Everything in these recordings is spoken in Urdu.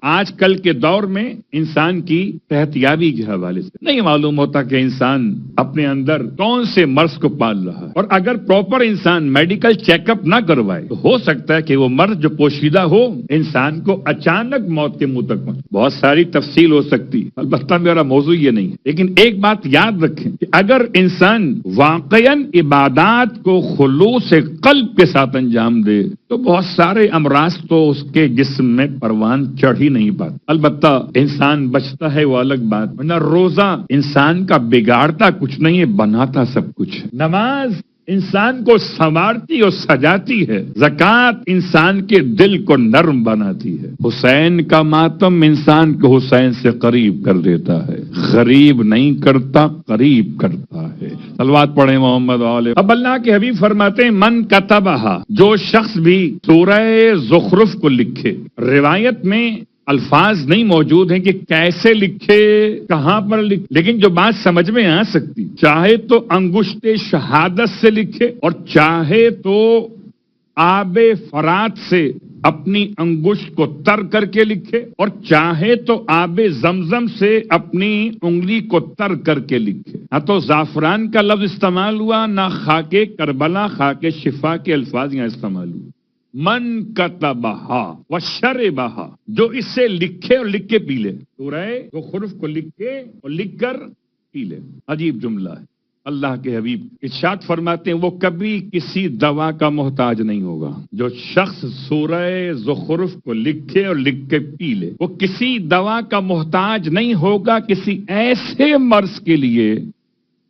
آج کل کے دور میں انسان کی صحتیابی کے حوالے سے نہیں معلوم ہوتا کہ انسان اپنے اندر کون سے مرض کو پال رہا ہے، اور اگر پراپر انسان میڈیکل چیک اپ نہ کروائے تو ہو سکتا ہے کہ وہ مرض جو پوشیدہ ہو انسان کو اچانک موت کے منہ تک پہنچے۔ بہت ساری تفصیل ہو سکتی، البتہ میرا موضوع یہ نہیں ہے، لیکن ایک بات یاد رکھیں کہ اگر انسان واقعاً عبادات کو خلوص قلب کے ساتھ انجام دے تو بہت سارے امراض تو اس کے جسم میں پروان چڑھ ہی نہیں پاتا۔ البتہ انسان بچتا ہے وہ الگ بات، ورنہ روزہ انسان کا بگاڑتا کچھ نہیں ہے، بناتا سب کچھ ہے۔ نماز انسان کو سنوارتی اور سجاتی ہے، زکوٰۃ انسان کے دل کو نرم بناتی ہے، حسین کا ماتم انسان کو حسین سے قریب کر دیتا ہے، غریب نہیں کرتا قریب کرتا ہے۔ صلوات پڑھیں محمد علیہ۔ اب اللہ کے حبیب فرماتے ہیں من کتبہا، جو شخص بھی سورہ زخرف کو لکھے، روایت میں الفاظ نہیں موجود ہیں کہ کیسے لکھے، کہاں پر لکھے، لیکن جو بات سمجھ میں آ سکتی، چاہے تو انگشت شہادت سے لکھے اور چاہے تو آب فرات سے اپنی انگشت کو تر کر کے لکھے اور چاہے تو آب زمزم سے اپنی انگلی کو تر کر کے لکھے۔ نہ تو زعفران کا لفظ استعمال ہوا، نہ خاک کربلا خاک شفا کے الفاظ یہاں استعمال ہوئے۔ من کتبہا وشربہا، جو اس سے لکھے اور لکھ کے پی لے، سورہ زخرف کو لکھے اور لکھ کر پی لے۔ عجیب جملہ ہے۔ اللہ کے حبیب ارشاد فرماتے ہیں وہ کبھی کسی دوا کا محتاج نہیں ہوگا۔ جو شخص سورہ زخرف کو لکھے اور لکھ کے پی لے وہ کسی دوا کا محتاج نہیں ہوگا کسی ایسے مرض کے لیے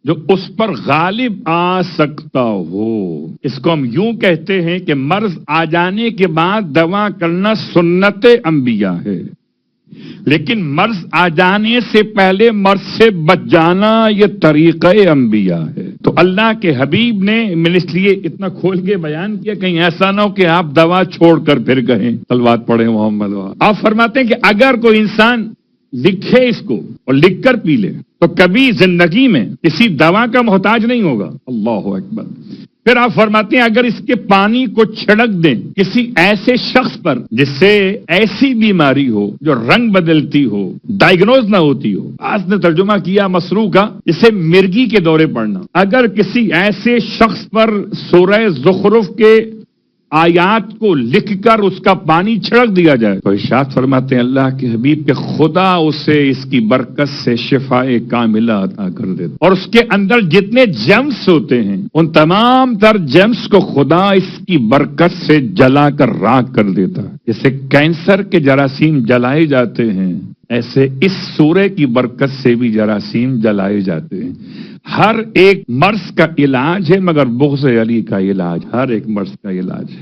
جو اس پر غالب آ سکتا ہو۔ اس کو ہم یوں کہتے ہیں کہ مرض آ جانے کے بعد دوا کرنا سنت انبیاء ہے، لیکن مرض آ جانے سے پہلے مرض سے بچ جانا یہ طریقہ انبیاء ہے۔ تو اللہ کے حبیب نے میں اس لیے اتنا کھول کے بیان کیا کہیں ایسا نہ ہو کہ آپ دوا چھوڑ کر پھر کہیں۔ صلوات پڑھیں محمد۔ آپ فرماتے ہیں کہ اگر کوئی انسان لکھے اس کو اور لکھ کر پی لے تو کبھی زندگی میں کسی دوا کا محتاج نہیں ہوگا۔ اللہ اکبر۔ پھر آپ فرماتے ہیں اگر اس کے پانی کو چھڑک دیں کسی ایسے شخص پر جس سے ایسی بیماری ہو جو رنگ بدلتی ہو، ڈائگنوز نہ ہوتی ہو، آج نے ترجمہ کیا مسروع کا، اسے مرگی کے دورے پڑنا، اگر کسی ایسے شخص پر سورہ زخرف کے آیات کو لکھ کر اس کا پانی چھڑک دیا جائے تو ارشاد فرماتے ہیں اللہ کے حبیب کہ خدا اسے اس کی برکت سے شفاء کاملہ عطا کر دیتا، اور اس کے اندر جتنے جرمز ہوتے ہیں ان تمام تر جرمز کو خدا اس کی برکت سے جلا کر راکھ کر دیتا ہے۔ جیسے کینسر کے جراثیم جلائے جاتے ہیں ایسے اس سورہ کی برکت سے بھی جراثیم جلائے جاتے ہیں۔ ہر ایک مرض کا علاج ہے مگر بغض علی کا علاج ہر ایک مرض کا علاج ہے۔